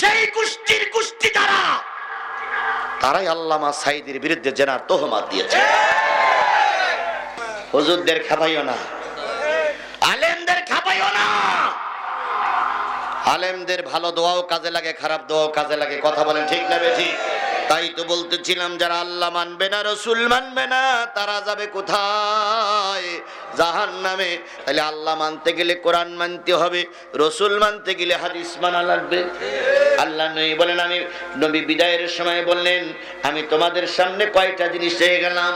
সেই গোষ্ঠীর গোষ্ঠী তারাই আল্লামা সাঈদীর বিরুদ্ধে জেনার তোহমাত দিয়েছে। হুজুরদের খাবাইও না, আলেমদের খাবাইও না। আলেমদের ভালো দোয়াও কাজে লাগে, খারাপ দোয়াও কাজে লাগে। কথা বলেন ঠিক না বেঠিক? তাই তো বলতেছিলাম, যারা আল্লাহ মানবে না, রসুল মানবে না, তারা যাবে কোথায়? জাহান্নামে। তাহলে আল্লাহ মানতে গেলে কোরআন মানতে হবে, রসুল মানতে গেলে হাদিস মানা লাগবে। আল্লাহ নবী বলেন, আমি নবী বিদায়ের সময় বললেন, আমি তোমাদের সামনে কয়টা জিনিস রেখে গেলাম,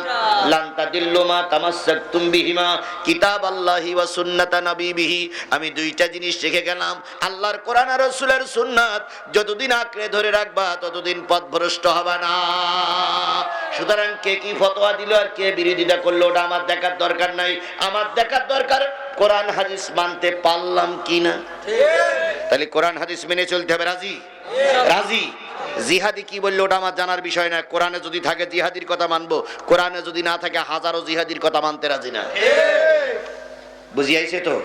লান তাদিল্লু মা তামাসসাকতুম বিহিমা কিতাবাল্লাহি ওয়া সুন্নাতা নবীহি। আমি দুইটা জিনিস রেখে গেলাম, আল্লাহর কোরআন আর রাসূলের সুন্নাত। যতদিন আঁকড়ে ধরে রাখবা ততদিন পথভ্রষ্ট হবে না। সুতরাং কে কি ফতোয়া দিল আর কে বিরোধিতা করলো ওটা আমার দেখার দরকার নাই। আমার দেখার দরকার কোরআন হাদিস মানতে পারলাম কিনা। তাহলে কোরআন হাদিস মেনে চলতে হবে। রাজি? রাজি। জিহাদি কি বললো ওটা আমার জানার বিষয় না। কোরআনে যদি থাকে জিহাদির কথা মানবো, কোরআনে যদি না থাকে হাজারো জিহাদির কথা মানতে রাজি না। বুঝিয়াইছে তো?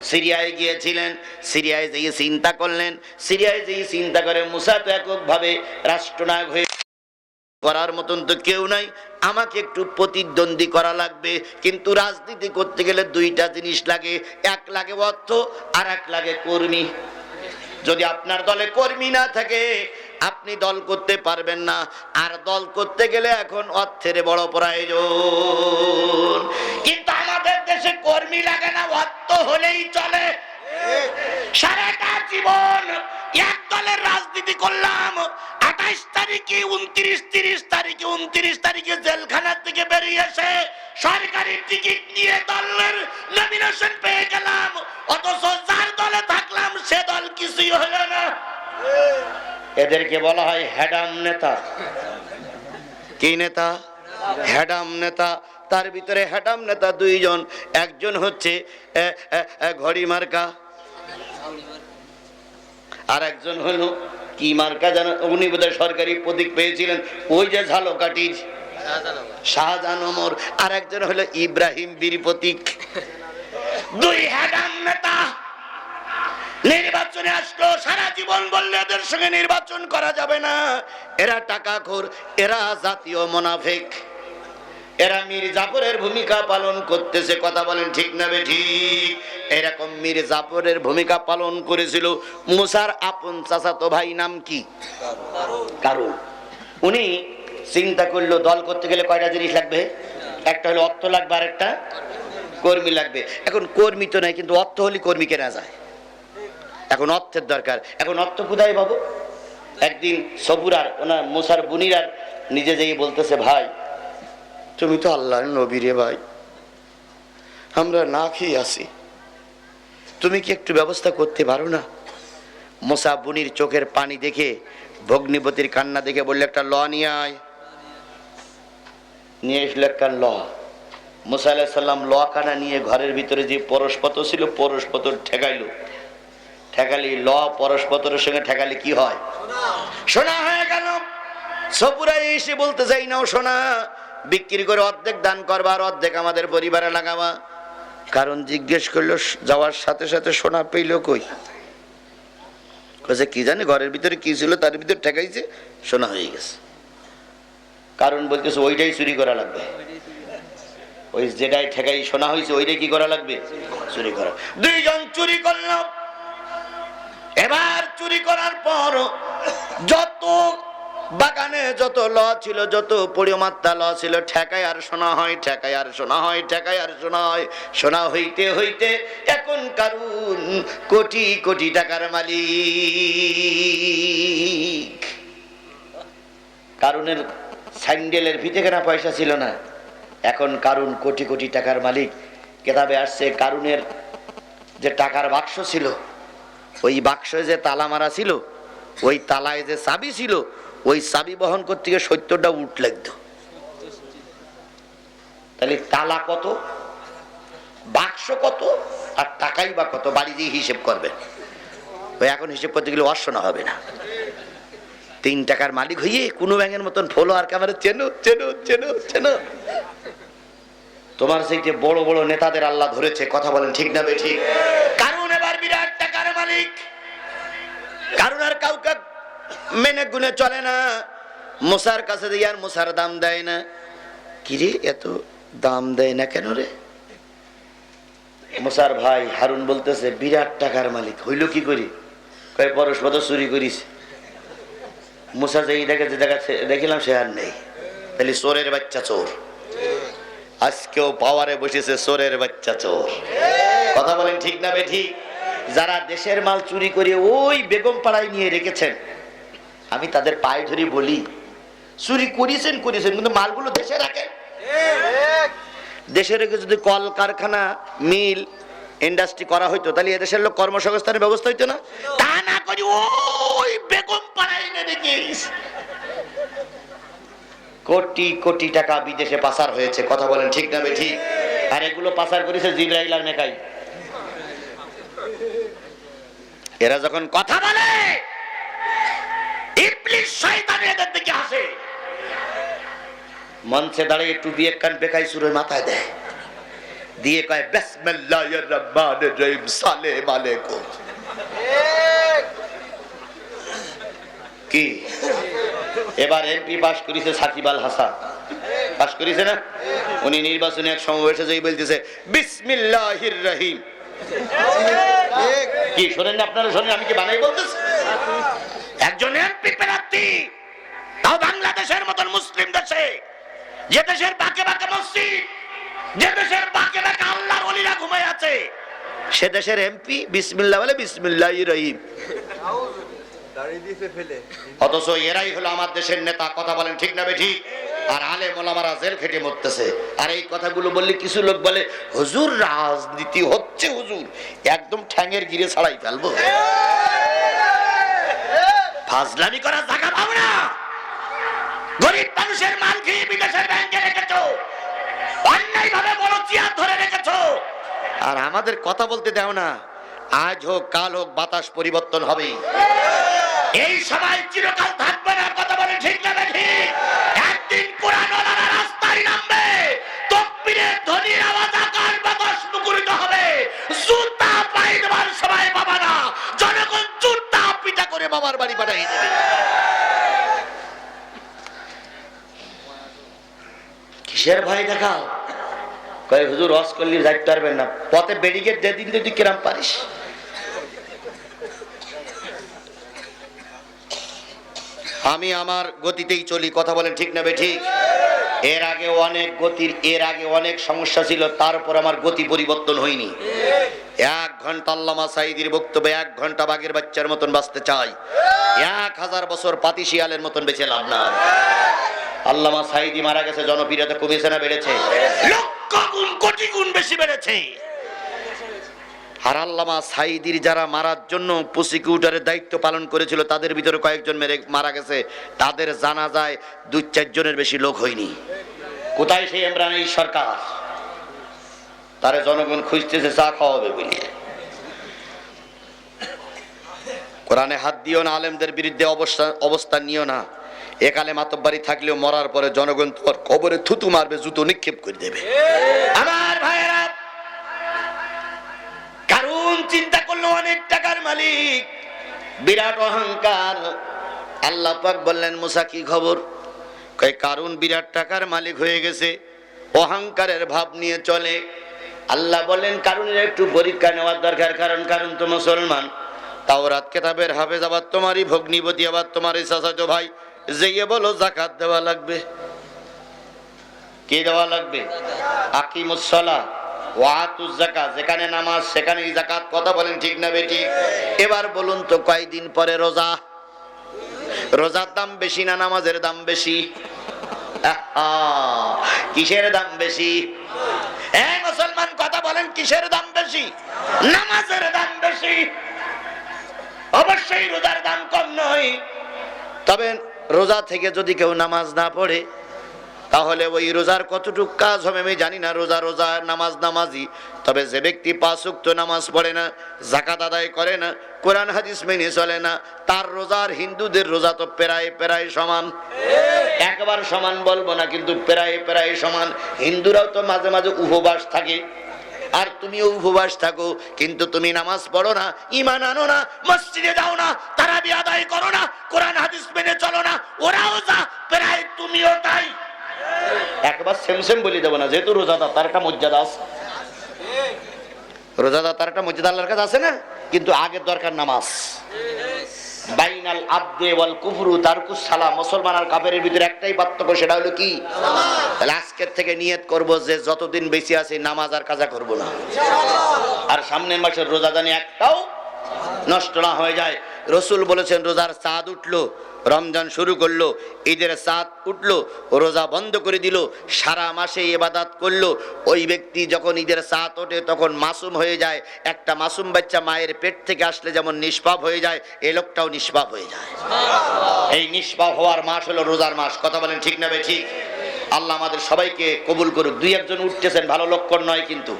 সিরিয়ায় গিয়েছিলেন, সিরিয়ায় যেয়ে চিন্তা করলেন, সিরিয়ায় যেয়ে চিন্তা করে মুসা তো এককভাবে রাষ্ট্রনায়ক হয়ে করার মতন তো কেউ নাই, আমাকে একটু প্রতিদ্বন্দ্বী করা লাগবে। কিন্তু রাজনীতি করতে গেলে দুইটা জিনিস লাগে, এক লাগে অর্থ আর এক লাগে কর্মী। যদি আপনার দলে কর্মী না থাকে আপনি দল করতে পারবেন না, আর দল করতে গেলে এখন অর্থের বড় প্রয়োজন। কিন্তু আমাদের দেশে কর্মী লাগে না, অর্থ হলেই চলে। সারাটা জীবন এক দলের রাজনীতি করলাম, 28 তারিখে 29, 30 তারিখে 29 তারিখে জেলখানা থেকে বেরিয়ে এসে সরকারি টিকিট নিয়ে দলের নমিনেশন পেয়ে গেলাম, অথচ যার দলে থাকলাম সে দল কিছুই হলো না। এদেরকে বলা হয় হ্যাডাম নেতা। কি নেতা? হ্যাডাম নেতা। তার ভিতরে হ্যাডাম নেতা দুইজন, একজন হচ্ছে ঘড়ি মার্কা, আর একজন হলো কি মার্কা জানো, উনি বোধহয় সরকারি প্রতীক পেয়েছিলেন, ওই যে ঝালকাঠির শাহজাহান ওমর, আর একজন হলো ইব্রাহিম বীর প্রতীক। দুই হ্যাডাম নেতা নির্বাচনে আসলো, সারা জীবন বললে এদের সঙ্গে নির্বাচন করা যাবে না, এরা টাকাখোর, এরা জাতীয় মুনাফিক, এরা মীর জাফরের ভূমিকা পালন করতেছে। কথা বলেন ঠিক না বেঠিক? এরকম মীর জাফরের ভূমিকা পালন করেছিল মুসার আপন চাচাতো ভাই, নাম কি? কারণ উনি চিন্তা করলো দল করতে গেলে কয়টা জিনিস লাগবে, একটা হলো অর্থ লাগবে, আর একটা কর্মী লাগবে। এখন কর্মী তো নাই, কিন্তু অর্থ হলে কর্মী কেনা যায়। এখন অর্থের দরকার, এখন অর্থ কোথায় পাবো? একদিন সবুরার ওনার মুসার বুনিরার নিজে যেই বলতেছে, ভাই তুমি তো আল্লাহর নবী রে ভাই, আমরা না খেয়ে আসি, তুমি কি একটু ব্যবস্থা করতে পারো না? মুসা বুনির চোখের পানি দেখে, ভগ্নিপতির কান্না দেখে বললে, একটা ল নিয়ে আয়। নিয়ে এসলো একটা ল। মুসা আলাইহিস সালাম ল কানা নিয়ে ঘরের ভিতরে যে পরশপত্র ছিল, পরশপত্র ঠেকাইলো। ঠেকালি ল পরশপত্রের সঙ্গে ঠেকালি কি হয়? সোনা হয়ে গেল। সপুরাই এসে বলতে চাই নাও সোনা বিক্রি করে অর্ধেক দান করবা, আর অর্ধেক আমাদের পরিবারে লাগাবা। কারণ জিজ্ঞেস করলো যাওয়ার সাথে সাথে সোনা পেইল কই? কি জানি ঘরের ভিতরে কি ছিল, তার ভিতরে ঠেকাইছে, সোনা হয়ে গেছে। কারণ বলতেছে ওইটাই চুরি করা লাগবে, ওই যেটাই ঠেকাই সোনা হয়েছে ওইটাই কি করা লাগবে? চুরি করা। দুইজন চুরি করল। এবার চুরি করার পর যত বাগানে যত ল ছিল, যত পরিমাত্রা ল ছিল, ঠেকায় আর শোনা হয়, ঠেকায় আর শোনা হয়, ঠেকায় আর শোনা হয়। শোনা হইতে হইতে এখন কারুন কোটি কোটি টাকার মালিক। কারুনের স্যান্ডেলের ভিতরে কেনা পয়সা ছিল না, এখন কারুন কোটি কোটি টাকার মালিক। কেতাবে আসছে কারুনের যে টাকার বাক্স ছিল, ওই বাক্সে যে তালা মারা ছিল, ওই তালায় যে চাবি ছিল, ওই চাবি বহন করতে গিয়ে 70টা উট লাগতো। তাহলে তালা কত, বাক্স কত, আর টাকাই বা কত, বাড়ি দিয়ে হিসেব করবেন। ওই এখন হিসেব করতে গেলে অশোনা হবে না। 3 টাকার মালিক হইয়ে কোনো ব্যাঙের মতন ফলো আর ক্যামেরা চেনো চেনো চেনো চেনো। তোমার সেই যে বড় বড় নেতাদের আল্লাহ ধরেছে। কথা বলেন ঠিক না বেঠিক? কারণ এবার বিরাট টাকার মালিক, কারণ আর কাউকে মেনে গুনে চলে না। মুসার কাছে দিয়ে আর মুসার দাম দেয় না। কিরে এত দাম দেয় না কেন রে? মুসার ভাই হারুন বলতেছে বিরাট টাকার মালিক হইল কি করি? কয় পরস্পর চুরি করিস। মুসা যে দেখিলাম সে আর নেই। তাহলে চোরের বাচ্চা চোর, আজকেও পাওয়ারে বসেছে চোরের বাচ্চা চোর। কথা বলেন ঠিক না বেঠিক? যারা দেশের মাল চুরি করে ওই বেগম পাড়ায় নিয়ে রেখেছেন, আমি তাদের পায়ে ধরে বলি চুরি করেছেন করেছেন, কিন্তু মালগুলো দেশে রাখেন। দেশে রেখে যদি কল কারখানা মিল ইন্ডাস্ট্রি করা হইতো, তাহলে এদেশের লোক কর্মসংস্থানের ব্যবস্থা হইতো না। তা না করি ওই বেগম পাড়ায় এনে রেখেছে। কোটি কোটি টাকা বিদেশে পাচার হয়েছে। কথা বলেন ঠিক না বেঠিক? আর এগুলো পাচার করেছে জিবরাইল আর মেকাইল। এরা যখন কথা বলে ইবলিস শয়তান এদের দিকে আসে, মঞ্চে দাঁড়িয়ে টুপি এক কান বেকাই সুরে মাথায় দেয়, দিয়ে কয় বিসমিল্লাহির রহমানির রহিম সালেম আলাইকুম। কি এবার এমপি পাস করেছে সাকিব আল হাসান, পাস করেছে না? উনি নির্বাচনে এক সমাবেশে যেই বলতেছে বিসমিল্লাহির রহিম। কি শোনেন না আপনারা? শোনেন, আমি কি বানাই বলতেছি? একজন এমপি প্রার্থী, তাও বাংলাদেশের মতন মুসলিম দেশে, যে দেশের বাঁকে বাঁকে মসজিদ, যে দেশের বাঁকে বাঁকে আল্লাহর ওলিরা ঘুমায় আছে, সে দেশের এমপি বিসমিল্লাহ বলে বিসমিল্লাহির রহিম। অথচ এরাই হলো আমার দেশের নেতা। কথা বলেন ঠিক না বেঠিক? আর আলেম ওলামারা জেল খেটে মরতেছে। আর এই কথাগুলো বললে কিছু লোক বলে হুজুর রাজনীতি হচ্ছে, হুজুর একদম ঠ্যাঙের গিরে ছাড়াই ফেলবো। ফাজলামি করার জায়গা পাও না। গরিব মানুষের মাল খেয়ে বিদেশের ব্যাংকে রেখেছো, অন্যায় ভাবে বড় চেয়ার ধরে রেখেছো, আর আমাদের কথা বলতে দাও না। আজ হোক কাল হোক বাতাস পরিবর্তন হবে। এই সবাই চিরকাল থাকবে না। কথা বলে ঠিক না ঠিক? একদিন পুরানো রাস্তায় নামবে, তকবীরের ধ্বনির আওয়াজ আকাশ বাতাস মুখরিত হবে। জুতা পাই দেওয়ার সময় বাবা না, জনগণ জুতা পিটা করে বাবার বাড়ি পাঠিয়ে দেবে। কিসের ভয় দেখাও? কয় হুজুর ওয়াজ করলে যাইতে পারবেন না, পথে ব্যারিকেড দিয়ে দিন, তুই কিরাম পারিস। আমি আমার গতিতেই চলি। কথা বলেন ঠিক না বেঠিক? এর আগে অনেক সমস্যা ছিল, তারপর আমার গতি পরিবর্তন হয়নি। 1 ঘন্টা আল্লামা সাঈদীর বক্তব্য 1 ঘন্টা বাঘের বাচ্চার মতন বাঁচতে চাই, 1000 বছর পাতি শিয়ালের মতন বেঁচে লাভ না। আল্লামা সাঈদী মারা গেছে, জনপ্রিয়তা কমেছে না বেড়েছে? লক্ষ গুণ কোটি গুণ বেশি বেড়েছে। আর আল্লামা সাঈদীর যারা মারার জন্য প্রসিকিউটরের দায়িত্ব পালন করেছিল, তাদের ভিতরে কয়েকজন মারা গেছে, তাদের জানাজায় 2-4 জনের বেশি লোক হয়নি। কোথায় সেই ইমরান এই সরকার? তারে জনগণ খুঁজতেছে চা খাওয়াবে বলে। কোরআনে হাত দিও না, আলেমদের বিরুদ্ধে অবস্থান নিও না। একালে মাতব্বারি থাকলেও মরার পরে জনগণ তোমার কবরে থুতু মারবে, জুতো নিক্ষেপ করে দেবে। আমার ভাইয়েরা, কারুন চিন্তা করলো অনেক টাকার মালিক, বিরাট অহংকার। আল্লাহ পাক বললেন মুসা কি খবর? কয় কারুন বিরাট টাকার মালিক হয়ে গেছে, অহংকারের ভাব নিয়ে চলে। আল্লাহ বললেন কারুনের একটু পরীক্ষা নেওয়ার দরকার, কারণ কারুন তো মুসলমান, তাওরাত কিতাবের হাফেজ, আবার তোমারই ভগ্নিপতি, আবার তোমারই চাচাতো ভাই। যেয়ে বলো যাকাত দেওয়া লাগবে। কি দেওয়া লাগবে? আকিমুস সালাহ ওয়া আতুজ যাকাত, যেখানে নামাজ সেখানেই যাকাত। কথা বলেন ঠিক না বেঠিক? এবার বলুন তো কয়দিন পরে রোজা? রোজার দাম বেশি না নামাজের দাম বেশি? কিসের দাম বেশি? মুসলমান কথা বলেন, কিসের দাম বেশি? নামাজের দাম বেশি। অবশ্যই রোজার দাম কম নয়, তবে রোজা থেকে যদি কেউ নামাজ না পড়ে তাহলে ওই রোজার কতটুকু কাজ হবে আমি জানি না। রোজা নামাজ নামাজি, তবে যে ব্যক্তি 5 ওয়াক্ত নামাজ পড়ে না, যাকাত আদায় করে না, কোরআন হাদিস মেনে চলে না, তার রোজার হিন্দুদের রোজা তো প্রায় সমান। একবার সমান বলবো না, কিন্তু প্রায় সমান। হিন্দুরাও তো মাঝে মাঝে উপবাস থাকে, আর তুমিও উপবাস থাকো, কিন্তু তুমি নামাজ পড়ো না, ঈমান আনো না, মসজিদে যাও না, তারাবি আদায় করো না, কোরআন হাদিস মেনে চলো না। ওরাও যা, প্রায় তুমিও তাই। একবার সেম বলে দেবো না, যেহেতু রোজাদার তার একটা মর্যাদা আছে। রোজাদার তার একটা মর্যাদা আল্লাহর কাছে আছে না? কিন্তু আগের দরকার নামাজ। বাইনাল আবদে ওয়াল কুফরু তারকুস সালাম। মুসলমান আর কাফেরের ভিতরে একটাই পার্থক্য, সেটা হলো কি? তাহলে আজকের থেকে নিয়ত করব যে যতদিন বেঁচে আছি নামাজ আর কাজা করব না, আর সামনের মাসের রোজা জানি একটাও নষ্ট না হয়ে যায়। রসুল বলেছেন রোজার চাঁদ উঠলো, রমজান শুরু করলো, ঈদের চাঁদ উঠলো, রোজা বন্ধ করে দিল, সারা মাসে ইবাদত করলো। ওই ব্যক্তি যখন ঈদের চাঁদ ওঠে তখন মাসুম হয়ে যায়। একটা মাসুম বাচ্চা মায়ের পেট থেকে আসলে যেমন নিষ্পাপ হয়ে যায়, এই লোকটাও নিষ্পাপ হয়ে যায়। এই নিষ্পাপ হওয়ার মাস হলো রোজার মাস। কথা বলেন ঠিক না ঠিক? আল্লাহ আমাদের সবাইকে কবুল করুক। 2-1 জন উঠতেছেন, ভালো লক্ষণ নয়, কিন্তু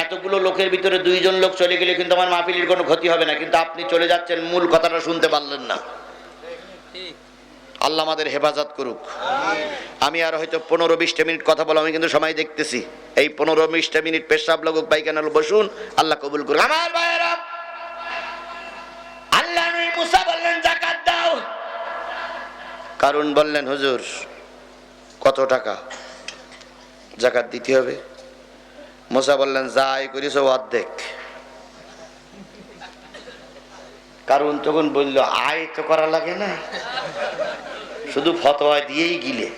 এতগুলো লোকের ভিতরে 2 জন লোক চলে গেলে কিন্তু আমার মাহফিলের কোনো ক্ষতি হবে না, কিন্তু আপনি চলে যাচ্ছেন, মূল কথাটা শুনতে পারলেন না। আল্লাহ আমাদের হেফাজত করুক। আমি আর হয়তো 15-20 মিনিট কথা বলবো, আমি কিন্তু সময় দেখতেছি। এই 15-20 মিনিট পেশাব লাগুক, পায়খানা বসুন, আল্লাহ কবুল করুক। আমার ভাইয়েরা, আল্লাহ নবী মুসা বললেন যাকাত দাও। কারণ বললেন হুজুর কত টাকা যাকাত দিতে হবে? মুসা বললেন যা আয় করিস অর্ধেক। কারণ তখন বলল আয় তো করা লাগে না, শুধু ফতোয়া দিয়েই গিলে।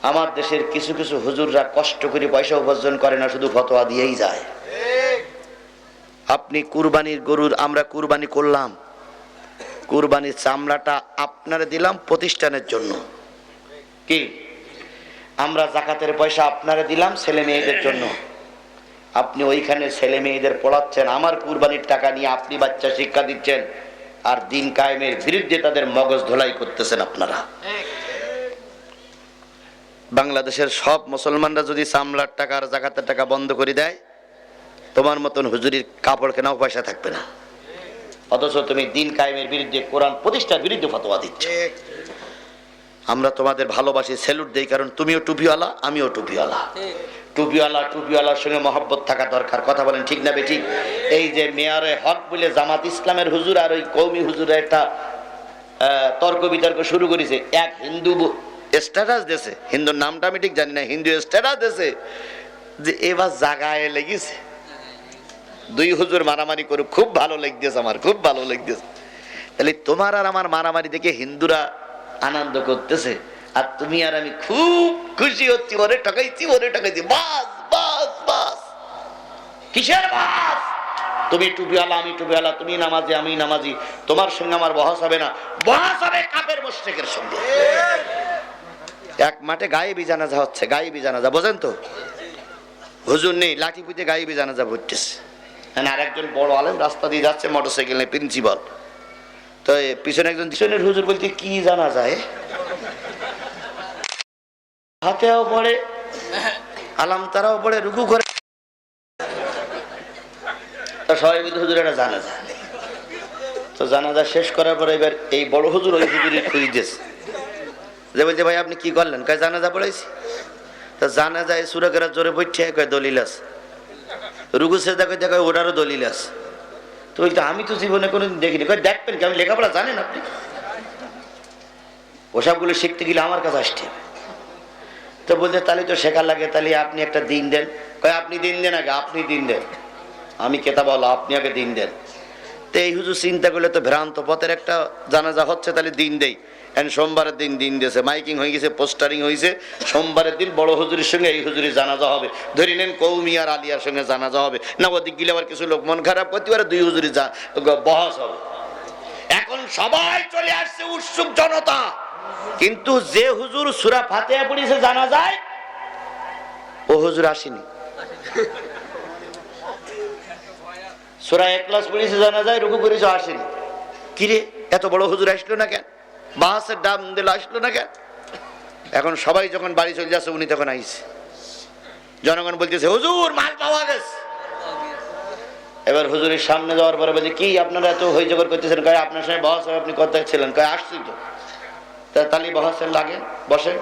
আমার দেশের কিছু কিছু হুজুররা কষ্ট করে পয়সা উপার্জন করে না, শুধু ফতোয়া দিয়েই যায়। আপনি কুরবানির গরুর, আমরা কুরবানি করলাম, কুরবানির চামড়াটা আপনারা দিলাম প্রতিষ্ঠানের জন্য, কি আমরা জাকাতের পয়সা আপনারা দিলাম ছেলে মেয়েদের জন্য। আপনি ওইখানে ছেলে মেয়েদের পড়াচ্ছেন, আমার কুরবানির টাকা নিয়ে আপনি বাচ্চা শিক্ষা দিচ্ছেন, আর দিন কায়েমের বিরুদ্ধে তাদের মগজ ধোলাই করতেছেন আপনারা। বাংলাদেশের সব মুসলমানরা যদি চামড়ার টাকা আর জাকাতের টাকা বন্ধ করে দেয়, তোমার মতন হুজুরির কাপড় কেনাও পয়সা থাকবে না। অথচ তুমি দিন কায়েমের বিরুদ্ধে, কোরআন প্রতিষ্ঠার বিরুদ্ধে ফতোয়া দিচ্ছ। আমরা তোমাদের ভালোবাসি, স্যালুট দেই, কারণ তুমিও টুপিওয়ালা, আমিও টুপিওয়ালা। টুপিওয়ালার সঙ্গে মহব্বত থাকা দরকার। কথা বলেন ঠিক না বেঠিক? এই যে মেয়রে হক বলে জামাত ইসলামের হুজুর আর ওই কওমি হুজুরের একটা তর্ক বিতর্ক শুরু করেছে। এক হিন্দু স্ট্যাটাস দিয়েছে, হিন্দুর নামটা আমি ঠিক জানি না, হিন্দু স্ট্যাটাস দিয়েছে যে এবার জাগায় লেগেছে, দুই হুজুর মারামারি করুক, খুব ভালো লেগেছে, আমার খুব ভালো লেগেছে। তাহলে তোমার আর আমার মারামারি দেখে হিন্দুরা আনন্দ করতেছে, আর তুমি আর আমি খুব খুশি হচ্ছি, ওরে ঠকাইছি, ওরে ঠকাইছি, বাস বাস বাস। কিসের বাস? তুমি টুপিওয়ালা, আমি টুপিওয়ালা, তুমি নামাজি, আমি নামাজি, তোমার সঙ্গে আমার বহস হবে না, বহস হবে কাফের মুশরিকের সঙ্গে। এক মাঠে গায়েবী জানাজা হচ্ছে, গায়েবী জানাজা, বোঝেন তো? হুজুর নেই, লাঠি পুঁতে গায়েবী জানাজা পড়তেছে। আর একজন বড় আলেম রাস্তা দিয়ে যাচ্ছে মোটরসাইকেল নিয়ে, প্রিন্সিপাল। তো পিছনে একজন পিছনের হুজুর বলতে কি জানা যায়, হাতেও পড়ে, আলাম তারাও পড়ে, রুকু করে, সবাই বলতে হুজুর এটা জানাজা। তো জানাজা শেষ করার পরে এবার এই বড় হুজুর ওই হুজুরের খুঁজ দিয়েছে, যে বলছে ভাই আপনি কি করলেন? কয় জানাজা পড়াইছি। তো জানাজায় সুরা করার জোরে পড়ছে, কয় দলিল আছে। রুকু সেজদা করতে কয় ওটারও দলিল আছে। তো বলতে আমি তো জীবনে কোনোদিন দেখিনি। কয় দেখবেন কি, আমি লেখাপড়া জানেন আপনি? ওসবগুলো শিখতে গেলে আমার কাছে আসতে হবে। তো বলতে তাহলে তো শেখা লাগে, তাহলে আপনি একটা দিন দেন। কয় আপনি দিন দেন আগে, আপনি দিন দেন, আমি কেতাব বলো, আপনি আগে দিন দেন। তো এই হুজুর চিন্তা করলে তো ভ্রান্ত পথের একটা জানাজা হচ্ছে, তাহলে দিন দেই। সোমবারের দিন দিন দিয়েছে, মাইকিং হয়ে গেছে, পোস্টারিং হয়েছে, সোমবারের দিন বড় হুজুরের সঙ্গে এই হুজুরের জানাজা হবে। ধরে নেন কৌমি আর আলিয়ার সঙ্গে জানাজা হবে না, ওদিক গেলে আবার কিছু লোক মন খারাপ করতে পারে, দুই হুজুরের বহস হবে। এখন সবাই চলে আসছে, উৎসুক জনতা। কিন্তু যে হুজুর সূরা ফাতিহা পড়িয়েছে জানাজায়, ও হুজুর আসেনি। সূরা ইখলাস পড়িয়েছে জানাজায়, রুকু করেছে, আসেনি। কিরে এত বড় হুজুর আসলো না কেন? বাসের দাম দিল, আসলো না কেন? এখন সবাই যখন বাড়ি চলে যাচ্ছে, উনি তখন আইছে। জনগণ বলতেছে হুজুর মাল পাওয়া গেছে। এবার হুজুরের সামনে যাওয়ার পরে বলছে কি আপনারা এত হইজগর করতেছেন? কয় আপনার সঙ্গে বহস হবে, আপনি কোথায় ছিলেন? কয় আসছি তো। তাহলে বহসের লাগে বসে।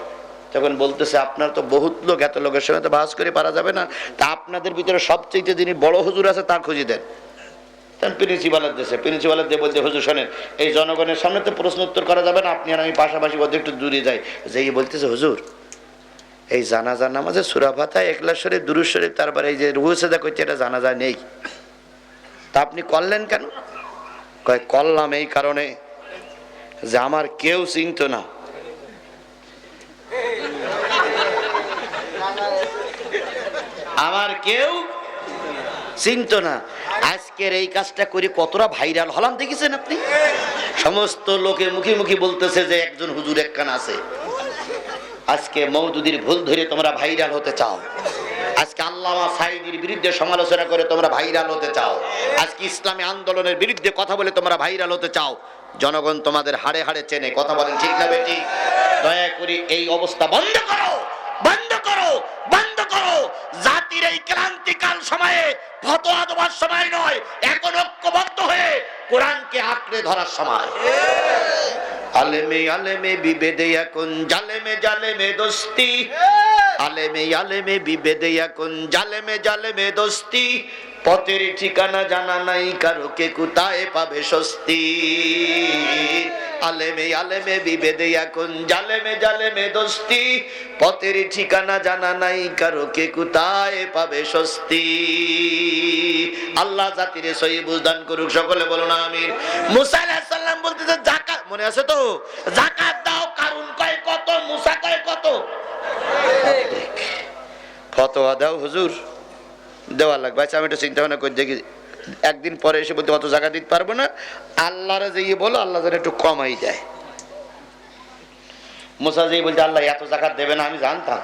তখন বলতেছে আপনার তো বহুত লোক, এত লোকের সঙ্গে তো বাস করে পারা যাবে না, তা আপনাদের ভিতরে সবচেয়ে যিনি বড় হুজুর আছে তার খুঁজে দেন। প্রিন্সিপালের দেশে, প্রিন্সিপালের দিয়ে বলতে হুজুর শোনেন, এই জনগণের সামনে তো প্রশ্ন উত্তর করা যাবে না, আপনি আর আমি পাশাপাশি বোধ একটু দূরে যাই। যেই বলতেছে হুজুর এই জানাজা নামাজে সূরা ফাতিহা, ইখলাস শরীফ, দুরূদ শরীফ, তারপরে এই যে রুকু সিজদা করতে, এটা জানাজা নেই, তা আপনি করলেন কেন? কয় করলাম এই কারণে যে আমার কেউ চিনত না, আমার কেউ চিনত না। আজকের এই কাজটা করে কতটা ভাইরাল হলাম দেখেছেন আপনি? সমস্ত লোকে মুখে মুখে বলতেছে যে একজন হুজুর একখান আছে। আজকে মওদুদির ভুল ধরে তোমরা ভাইরাল হতে চাও, আজকে আল্লামা সাঈদীর বিরুদ্ধে সমালোচনা করে তোমরা ভাইরাল হতে চাও, আজকে ইসলামী আন্দোলনের বিরুদ্ধে কথা বলে তোমরা ভাইরাল হতে চাও। জনগণ তোমাদের হাড়ে হাড়ে চেনে। কথা বলেন ঠিক না বেটি? দয়া করে এই অবস্থা বন্ধ করো, বন্ধ করো, বন্ধ করো। জাতির এই ক্রান্তি আজকাল সময়ে ফতোয়া দেওয়ার সময় নয়, এখন ঐক্যবদ্ধ হয়ে কোরআনকে আঁকড়ে ধরার সময়। আলেমে আলেমে বিভেদে এখন জালেমে জালেমে দোস্তি, আলেমে আলেমে বিভেদে এখন জালেমে জালেমে দোস্তি, পথের ঠিকানা জানা নাই কারো কে কোথায় পাবে স্বস্তি। আলেমে আলেমে বিভেদে এখন জালেমে জালেমে দোস্তি, পথের ঠিকানা জানা নাই কারো কে কোথায় পাবে স্বস্তি। আল্লাহ জাতির সহি বুঝদান করুক, সকলে বলুন আমিন। মুসা আলাইহিস সালাম বলতেছে যাকাত, মনে আছে তো, যাকাত দাও, কারণ কয় কত, মুসা কয় কত। ফতোয়া দাও হুজুর, দেওয়া লাগবে। আচ্ছা আমি একটু চিন্তা ভাবনা করে দেখি, একদিন পরে এসে বলতে অত জায়গা দিতে পারবো না, আল্লাহরে যেয়ে বলো আল্লাহ যেন একটু কমাই দেয়। মুসা যেই বলছে আল্লাহ এত জাকাত দেবে না, আমি জানতাম,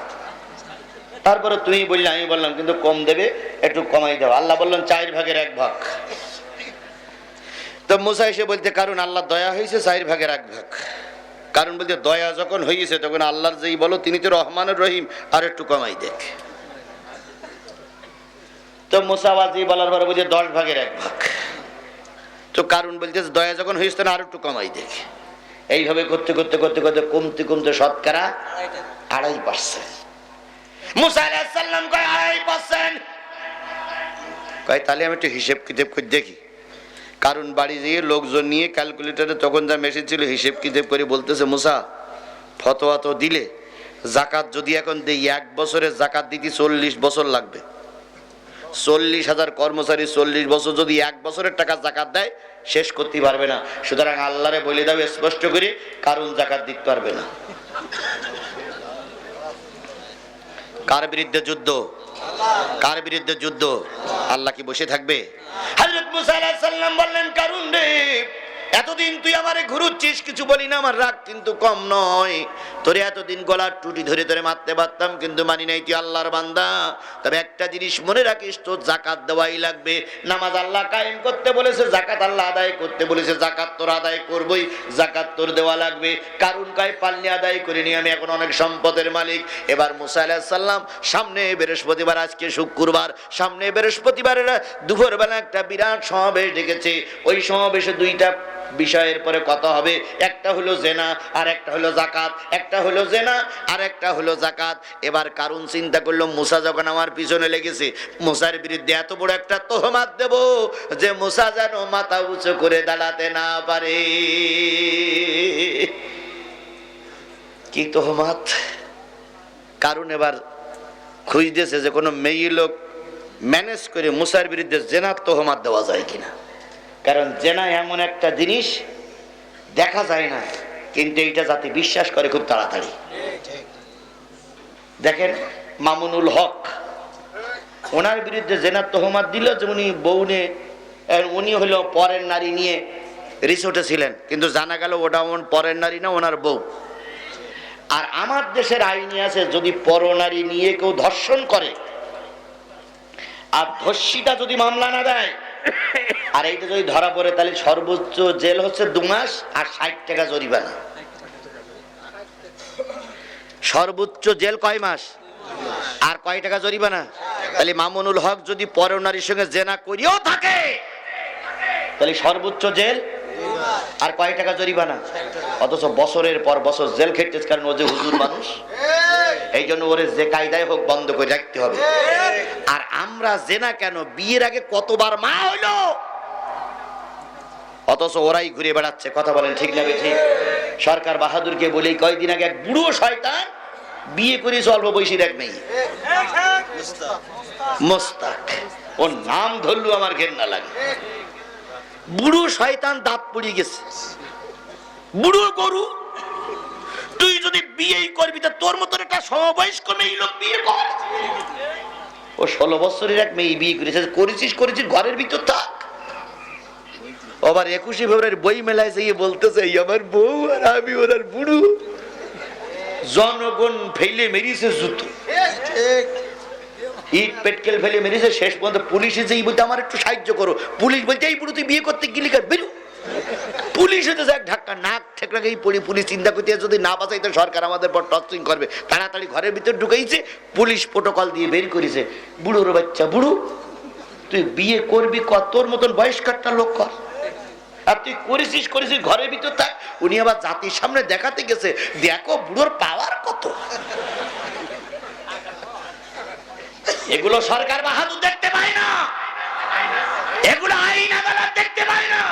তারপরে তুমি বললে আমি বললাম কিন্তু কম দেবে, একটু কমাই দাও। আল্লাহ বললেন 4 ভাগের 1 ভাগ। তো মুসা এসে বলতে কারণ আল্লাহ দয়া হয়েছে 4 ভাগের 1 ভাগ। কারণ বলতে দয়া যখন হয়েছে তখন আল্লাহর যেই বলো তিনি তো রহমানুর রহিম, আর একটু কমাই দেখ। তো মুসাওয়াজি বলার পরে বুঝে 10 ভাগের 1 ভাগ। তো কারণ বলতে দয়া যখন হয়েছে না আর একটু কমাই দেখ। এইভাবে করতে করতে করতে করতে কমতে কমতে শতকরা 2.5%। মুসা আলাইহিস সালাম কয় 2.5%। কয় তাহলে আমি একটু হিসেব কিতাব করে দেখি। কারণ বাড়ি যেয়ে লোকজন নিয়ে ক্যালকুলেটরে তখন যা মেশিন ছিল হিসেব কিতাব করে বলতেছে মুসা ফতোয়া তো দিলে, জাকাত যদি এখন দেই 1 বছরের জাকাত দিতে 40 বছর লাগবে। 40,000 কর্মচারী 40 বছর যদি 1 বছরের টাকা জাকাত দেয় শেষ করতে পারবে না। সুতরাং আল্লাহরে বলে দাও স্পষ্ট করে কারণ জাকাত দিতে পারবে না। কার বিরুদ্ধে যুদ্ধ? কার বিরুদ্ধে যুদ্ধ? আল্লাহ কি বসে থাকবে? হযরত মুসা আলাইহিস সালাম বললেন কারণ রে, এতদিন তুই আমারে ঘুরুচ্ছিস, কিছু বলি না, আমার রাগ কিন্তু কম নয়। তোরে এতদিন গলার টুটি ধরে ধরে মারতে পারতাম, কিন্তু মানি নাই, তুই আল্লাহর বান্দা। তবে একটা জিনিস মনে রাখিস, তোর জাকাত দেওয়াই লাগবে। নামাজ আল্লাহ কায়েম করতে বলেছে, জাকাত আল্লাহ আদায় করতে বলেছে, জাকাত তোর আদায় করবই, জাকাত তোর দেওয়া লাগবে। কারণ কয় পালনি আদায় করিনি, আমি এখন অনেক সম্পদের মালিক। এবার মুসা আলাইহিস সালাম সামনে বৃহস্পতিবার, আজকে শুক্রবার, সামনে বৃহস্পতিবারের দুপুরবেলা একটা বিরাট সমাবেশ ডেকেছে। ওই সমাবেশে 2টা বিষয়ের পরে কথা হবে, একটা হলো জেনা আর একটা হলো জাকাত। একটা হলো জেনা আর একটা হলো জাকাত। এবার কারণ চিন্তা করলো মুসা যখন আমার পিছনে লেগেছে, মুসার বিরুদ্ধে এত বড় একটা তোহমাত দেব যে মুসা যেন মাথা উঁচু করে দাঁড়াতে না পারে। কি তোহমাত? কারণ এবার খুঁজতেছে যে কোনো মেয়ে লোক ম্যানেজ করে মুসার বিরুদ্ধে জেনার তোহমাত দেওয়া যায় কিনা। কারণ জেনা এমন একটা জিনিস দেখা যায় না, কিন্তু এইটা যাতে বিশ্বাস করে খুব তাড়াতাড়ি। দেখেন মামুনুল হক, ওনার বিরুদ্ধে জেনার তোহমাত দিল যে উনি বউনে, উনি হলো পরের নারী নিয়ে রিসোর্টে ছিলেন, কিন্তু জানা গেল ওটা পরের নারী না, ওনার বউ। আর আমার দেশের আইনে আছে যদি পরনারী নিয়ে কেউ ধর্ষণ করে আর ধর্ষিতা যদি মামলা না দেয় আর এইটা যদি ধরা পড়ে, তাহলে সর্বোচ্চ জেল হচ্ছে 2 মাস আর 60 টাকা জরিমানা। সর্বোচ্চ জেল কয় মাস আর কয় টাকা জরিমানা? তাহলে মামুনুল হক যদি পরনারীর সঙ্গে জেনা করিও থাকে তাহলে সর্বোচ্চ জেল আর কয় টাকা জরিমানা? অথচ বছরের পর বছর জেল খেটেছে, কারণ ও যে হুজুর মানুষ, এই জন্য ওরে যে কায়দায় হোক বন্ধ করে রাখতে হবে। আর আমরা জেনা কেন, বিয়ের আগে কতবার মা হইলো, অথচ ওরাই ঘুরে বেড়াচ্ছে। কথা বলেন ঠিক না ঠিক? সরকার বাহাদুরকে বলেই কয়েকদিন আগে এক বুড়ো শয়তান বিয়ে করেছে অল্প বয়সীর এক মেয়ে, মোস্তাক। ওর নাম ধরলেও আমার ঘেন্না লাগে। বুড়ো শয়তান, দাঁত পড়ে গেছে, বুড়ো গরু। তুই যদি বিয়ে করবি তা তোর মতন একটা সমবয়স্ক মেয়ে লোক বিয়ে কর। ও 16 বছরের এক মেয়ে বিয়ে করেছে। করেছিস ঘরের ভিতর থাক। আবার 21শে ফেব্রুয়ারি বই মেলায় গিয়ে বলতেছে আমার বউ আর আমি ওনার বুড়ো। জনগণ ফেলে মেরিয়েছে জুতো, ইট পেটকেল ফেলে মেরেছে। শেষ পর্যন্ত পুলিশ এসে বলতে আমার একটু সাহায্য করো। পুলিশ বলছে এই বুড়ো তুই বিয়ে করতে গেলি কার বেরো। পুলিশ হইতেছে এক ধাক্কা, নাক ঠেকড়াকেই পড়ি। পুলিশ চিন্তা করতে যদি না বাঁচাইতে সরকার আমাদের পর টর্চিং করবে, তাড়াতাড়ি ঘরের ভিতর ঢুকাইছে, পুলিশ প্রোটোকল দিয়ে বের করেছে। বুড়োর বাচ্চা, বুড়ো তুই বিয়ে করবি কর, তোর মতন বয়স্কারটা লোক কর, আর তুই করেছিস ঘরের ভিতর থাক। উনি আবার জাতির সামনে দেখাতে গেছে, দেখো বুড়োর পাওয়ার কত। এগুলো সরকার বাহাদুর দেখতে পায় না, এগুলো আইন আদালত দেখতে পায় না,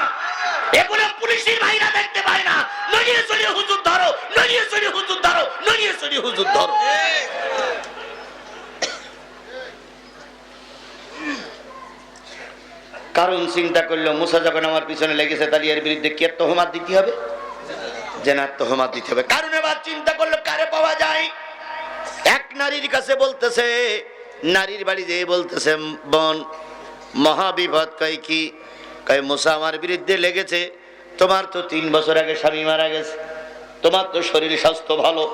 এগুলো পুলিশের ভাইরা দেখতে পায় না। নড়িয়ে চড়িয়ে হুজুর ধরো, নড়িয়ে চড়িয়ে হুজুর ধরো, নড়িয়ে চড়িয়ে হুজুর ধরো। কারণ চিন্তা করলো, মুসা যখন আমার পিছনে লেগেছে, তাহলে এর বিরুদ্ধে কি তহমাত দিতে হবে? জেনার তহমাত দিতে হবে। কারণ এবার চিন্তা করলো কারে পাওয়া যায়। এক নারীর কাছে বলতেছে, নারীর বাড়ি যেয়ে বলতেছে, বোন মহাবিপদ। কয় কি? কয় মুসা আমার বিরুদ্ধে লেগেছে, তোমার তো 3 বছর আগে স্বামী মারা গেছে, তোমার তো শরীর স্বাস্থ্য ভালো,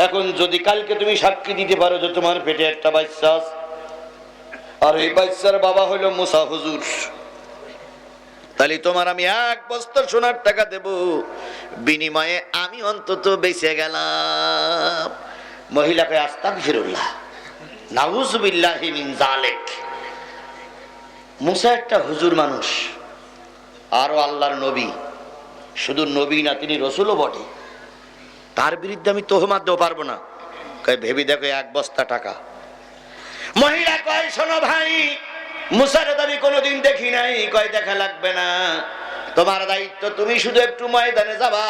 এখন যদি কালকে তুমি সাক্ষী দিতে পারো যে তোমার পেটে একটা বাচ্চা আছে, আর এই বাচ্চার বাবা হলো মুসা হুজুর, তাহলে তোমার আমি 1 বস্তা সোনার টাকা দেব, বিনিময়ে আমি অন্তত বেঁচে গেলাম। মহিলাকে আস্তাগফিরুল্লাহ, নাউযুবিল্লাহি মিন যালিক। মুসা একটা হুজুর মানুষ, আরো আল্লাহর নবী, শুধু নবী না তিনি রসুলও বটে, তার বিরুদ্ধে আমি তহমাত দেওয়া পারবো না। কয় ভেবে দেখো 1 বস্তা টাকা। মহিলা কয় শোনো ভাই, মুসার আমি কোনোদিন দেখি নাই। কয় দেখা লাগবে না, তোমার দায়িত্ব, তুমি শুধু একটু ময়দানে যাবা,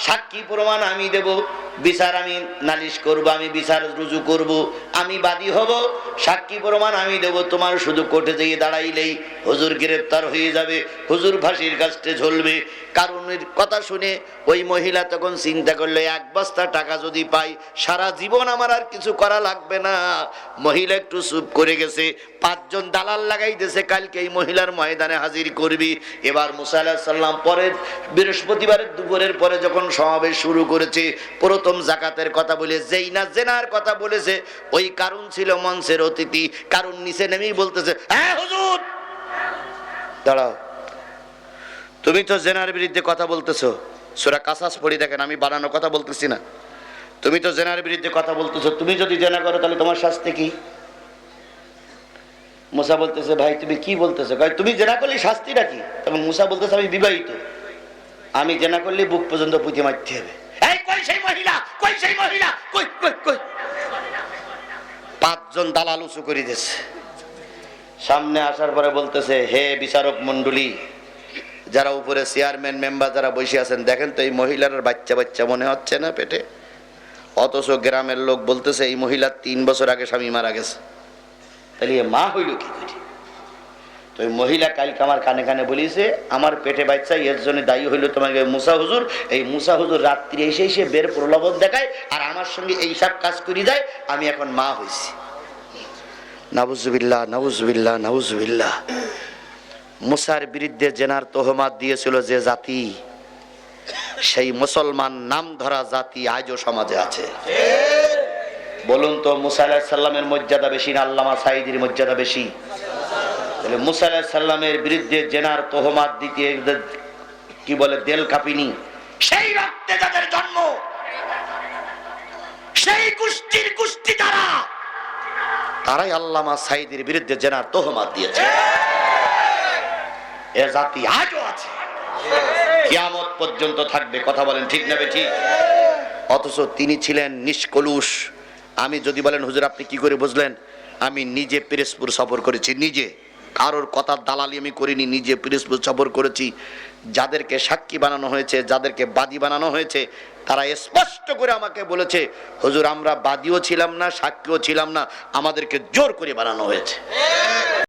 সাক্ষী প্রমাণ আমি দেব, বিচার আমি নালিশ করব, আমি বিচার রুজু করব, আমি বাদী হব, সাক্ষী প্রমাণ আমি দেব। তোমার শুধু কোর্টে যেয়ে দাঁড়াইলেই হুজুর গ্রেফতার হয়ে যাবে, হুজুর ফাঁসির কাস্টে ঝুলবে। কারণের কথা শুনে ওই মহিলা তখন চিন্তা করলো, 1 বস্তা টাকা যদি পাই, সারা জীবন আমার আর কিছু করা লাগবে না। মহিলা একটু চুপ করে গেছে। 5 জন দালাল লাগাই দিয়েছে, কালকে এই মহিলার ময়দানে হাজির করবি। এবার মুসা আলাইহিস সালাম পরের বৃহস্পতিবারের দুপুরের পরে যখন সমাবেশ শুরু করেছে, প্রথম জাকাতের কথা বলে যেই না জেনার কথা বলেছে, ওই কারণ ছিল মঞ্চের অতিথি। কারণ নিচে নেমেই বলতেছে, হ্যাঁ হুজুর দাঁড়াও, তুমি তো জেনার বিরুদ্ধে কথা বলতেছো, সূরা কাসাস পড়ি দেখেন, আমি বানানো কথা বলতেছি না। তুমি তো জেনার বিরুদ্ধে কথা বলতেছো, তুমি যদি জেনা করো তাহলে তোমার শাস্তি কি? মুসা বলতেছে, ভাই তুমি কি বলতেছো? কয় তুমি জেনা করলে শাস্তিটা কি? তখন মুসা বলতেছে, আমি বিবাহিত, আমি জেনা করলে বুক পর্যন্ত পুঁতে মারতে হবে। এই কই সেই মহিলা, কই সেই মহিলা, কই কই কই? 5 জন দালাল উঁচু করে দিয়েছে। সামনে আসার পরে বলতেছে, হে বিচারক মন্ডলী, যারা উপরে চেয়ারম্যান মেম্বার যারা বসে আছেন, দেখেন তো এই মহিলার বাচ্চা বাচ্চা মনে হচ্ছে না পেটে? অথচ গ্রামের লোক বলতেছে এই মহিলার 3 বছর আগে স্বামী মারা গেছে, তাহলে মা হইল কি করে? তো ওই মহিলা কালকে আমার কানে কানে বলিছে, আমার পেটে বাচ্চা, এর জন্য দায়ী হইল তোমাকে মুসা হুজুর। এই মুসা হুজুর রাত্রি এসে বের প্রলোভন দেখায় আর আমার সঙ্গে এইসব কাজ করে যায়, আমি এখন মা হয়েছি। নাউজুবিল্লাহ, নাউজুবিল্লাহ, নাউজুবিল্লাহ। মুসার বিরুদ্ধে জেনার তহমাত দিয়েছিল যে জাতি, সেই মুসলমান নাম ধরা জাতি আজও সমাজে আছে। বলুন তো, মুসা আলাইহিস সালামের মর্যাদা বেশি না আল্লামা সাঈদীর মর্যাদা বেশি? তাহলে মুসা আলাইহিস সালামের বিরুদ্ধে জেনার তহমাত দিতে কি বলে দেল কাপিনি, সেই রক্তে যাদের জন্ম, সেই গোষ্ঠীর গোষ্ঠী তারাই আল্লামা সাঈদীর বিরুদ্ধে জেনার তহমাত দিয়েছে। এ জাতি আজও আছে, কিয়ামত পর্যন্ত থাকবে। কথা বলেন ঠিক না বেঠিক? অথচ তিনি ছিলেন নিষ্কলুষ। আমি যদি বলেন হুজুর আপনি কি করে বুঝলেন, আমি নিজে পিরোজপুর সফর করেছি, নিজে, কারোর কথার দালালি আমি করিনি, নিজে পিরোজপুর সফর করেছি। যাদেরকে সাক্ষী বানানো হয়েছে, যাদেরকে বাদী বানানো হয়েছে, তারা স্পষ্ট করে আমাকে বলেছে, হুজুর আমরা বাদীও ছিলাম না, সাক্ষীও ছিলাম না, আমাদেরকে জোর করে বানানো হয়েছে।